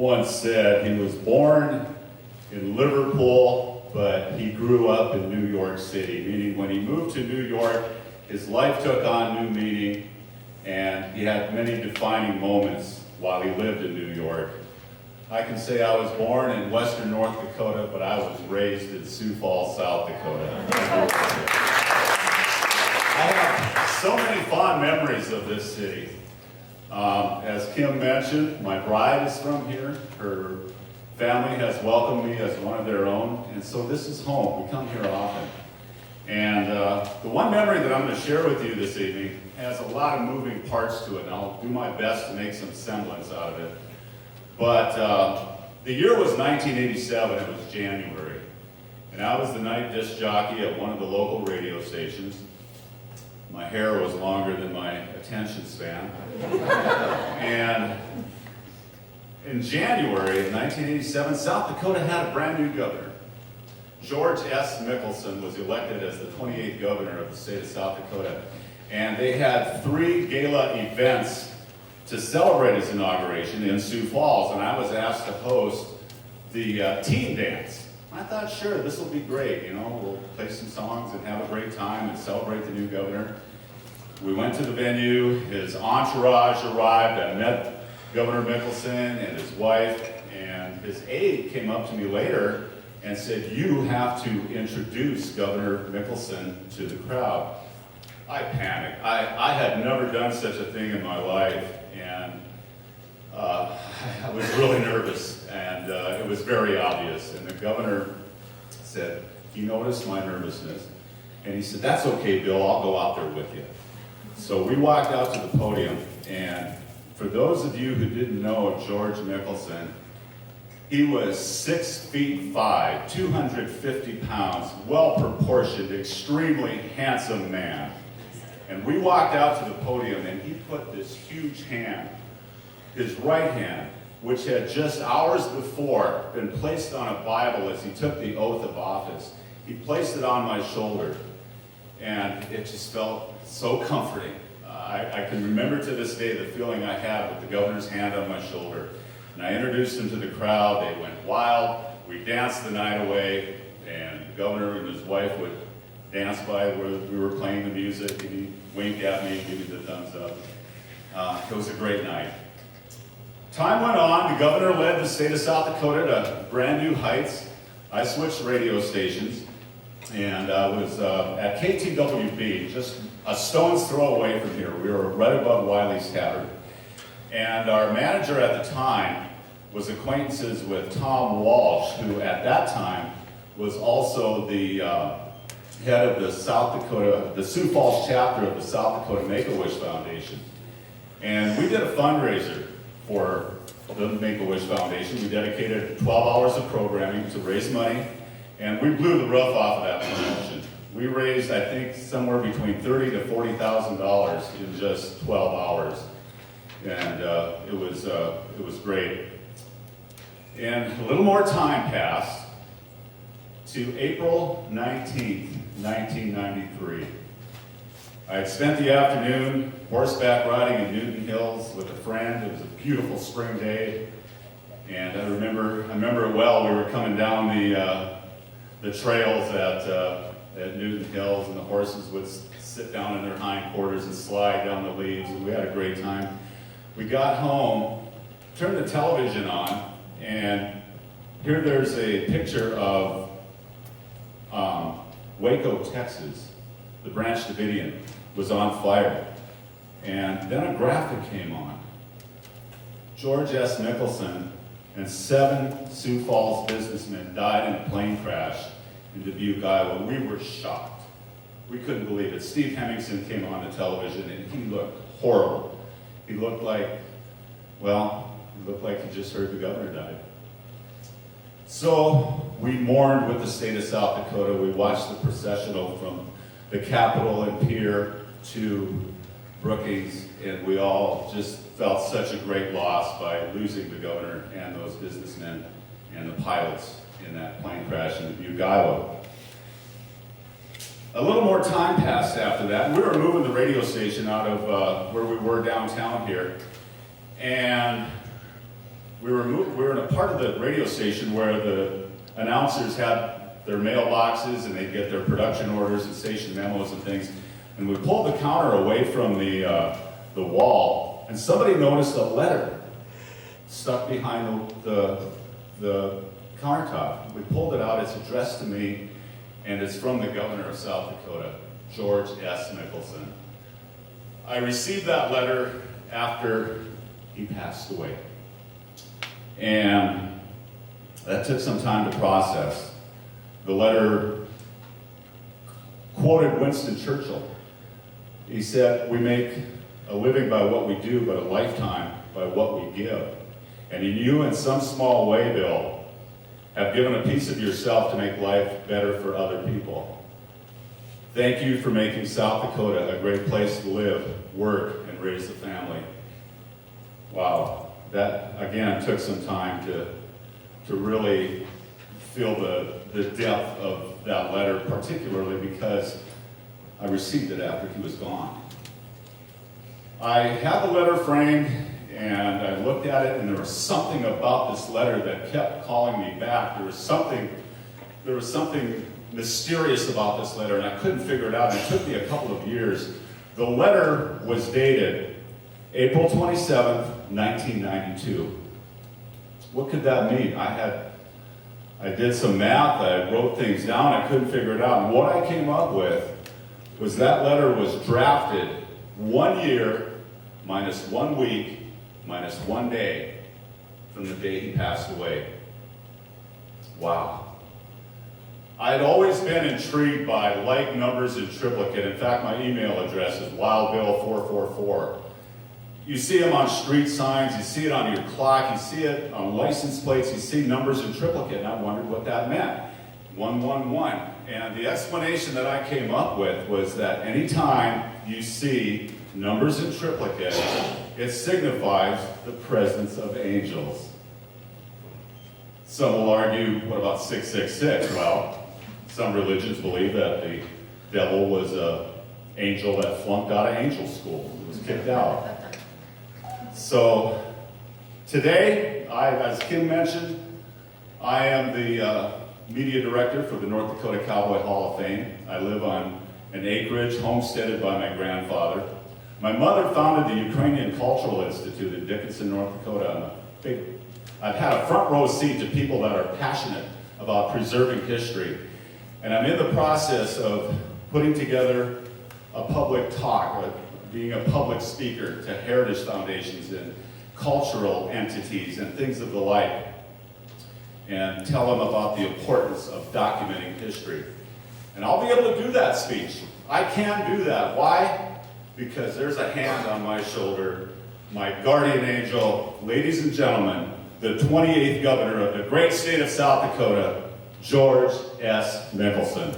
once said he was born in Liverpool, but he grew up in New York City, meaning when he moved to New York, his life took on new meaning, and he had many defining moments while he lived in New York. I can say I was born in western North Dakota, but I was raised in Sioux Falls, South Dakota. I have so many fond memories of this city. As Kim mentioned, my bride is from here. Her family has welcomed me as one of their own, and so this is home. We come here often. And the one memory that I'm going to share with you this evening has a lot of moving parts to it, and I'll do my best to make some semblance out of it. But the year was 1987, it was January, and I was the night disc jockey at one of the local radio stations. My hair was longer than my attention span. And in January of 1987, South Dakota had a brand new governor. George S. Mickelson was elected as the 28th governor of the state of South Dakota. And they had 3 gala events to celebrate his inauguration in Sioux Falls. And I was asked to host the team dance. I thought, sure, this will be great. You know, we'll play some songs and have a great time and celebrate the new governor. We went to the venue. His entourage arrived. I met Governor Mickelson and his wife, and his aide came up to me later and said, "You have to introduce Governor Mickelson to the crowd." I panicked. I had never done such a thing in my life, and I was really nervous, and it was very obvious. And the governor said, "He noticed my nervousness." And he said, "That's okay, Bill, I'll go out there with you." So we walked out to the podium, and for those of you who didn't know George Mickelson, he was 6'5", 250 pounds, well-proportioned, extremely handsome man. And we walked out to the podium, and he put this huge hand, his right hand, which had just hours before been placed on a Bible as he took the oath of office. He placed it on my shoulder, and it just felt so comforting. I can remember to this day the feeling I had with the governor's hand on my shoulder. And I introduced him to the crowd. They went wild. We danced the night away, and the governor and his wife would dance by where we were playing the music, and he'd wink at me and give me the thumbs up. It was a great night. Time went on. The governor led the state of South Dakota to brand new heights. I switched radio stations, and I was at KTWB, just a stone's throw away from here. We were right above Wiley's Tavern. And our manager at the time was acquaintances with Tom Walsh, who at that time was also the head of the Sioux Falls chapter of the South Dakota Make-A-Wish Foundation. And we did a fundraiser for the Make-A-Wish Foundation. We dedicated 12 hours of programming to raise money, and we blew the roof off of that promotion. We raised, I think, somewhere between $30,000 to $40,000 in just 12 hours. And it was great. And a little more time passed to April 19th, 1993. I had spent the afternoon horseback riding in Newton Hills with a friend. It was a beautiful spring day. And I remember it well. We were coming down the trails at Newton Hills, and the horses would sit down in their hindquarters and slide down the leaves, and we had a great time. We got home, turned the television on, and here there's a picture of Waco, Texas. The Branch Davidian was on fire. And then a graphic came on. George S. Mickelson and 7 Sioux Falls businessmen died in a plane crash in Dubuque, Iowa. We were shocked. We couldn't believe it. Steve Hemmingson came on the television, and he looked horrible. He looked like he just heard the governor died. So we mourned with the state of South Dakota. We watched the processional from the Capitol and Pier to Brookings, and we all just felt such a great loss by losing the governor and those businessmen and the pilots in that plane crash in Dubuque, Iowa. A little more time passed after that. We were moving the radio station out of where we were downtown here, and we were in a part of the radio station where the announcers had their mailboxes and they'd get their production orders and station memos and things. And we pulled the counter away from the wall, and somebody noticed a letter stuck behind the countertop. We pulled it out. It's addressed to me, and it's from the governor of South Dakota, George S. Mickelson. I received that letter after he passed away, and that took some time to process. The letter quoted Winston Churchill. He said, "We make a living by what we do, but a lifetime by what we give." And you, in some small way, Bill, have given a piece of yourself to make life better for other people. Thank you for making South Dakota a great place to live, work, and raise a family. Wow, that, again, took some time to really feel the depth of that letter, particularly because I received it after he was gone. I had the letter framed, and I looked at it, and there was something about this letter that kept calling me back. There was something mysterious about this letter, and I couldn't figure it out. And it took me a couple of years. The letter was dated April 27th, 1992. What could that mean? I did some math, I wrote things down, I couldn't figure it out. And what I came up with was that letter was drafted 1 year minus 1 week minus 1 day from the day he passed away. Wow. I'd always been intrigued by like numbers in triplicate. In fact, my email address is wildbill444. You see them on street signs, you see it on your clock, you see it on license plates, you see numbers in triplicate, and I wondered what that meant. 111. And the explanation that I came up with was that anytime you see numbers in triplicate, it signifies the presence of angels. Some will argue, what about 666? Well, some religions believe that the devil was an angel that flunked out of angel school. He was kicked out. So today, as Kim mentioned, I am the media director for the North Dakota Cowboy Hall of Fame. I live on an acreage homesteaded by my grandfather. My mother founded the Ukrainian Cultural Institute in Dickinson, North Dakota. I've had a front row seat to people that are passionate about preserving history. And I'm in the process of putting together a public talk, being a public speaker to heritage foundations and cultural entities and things of the like, and tell them about the importance of documenting history. And I'll be able to do that speech. I can do that. Why? Because there's a hand on my shoulder, my guardian angel, ladies and gentlemen, the 28th governor of the great state of South Dakota, George S. Mickelson.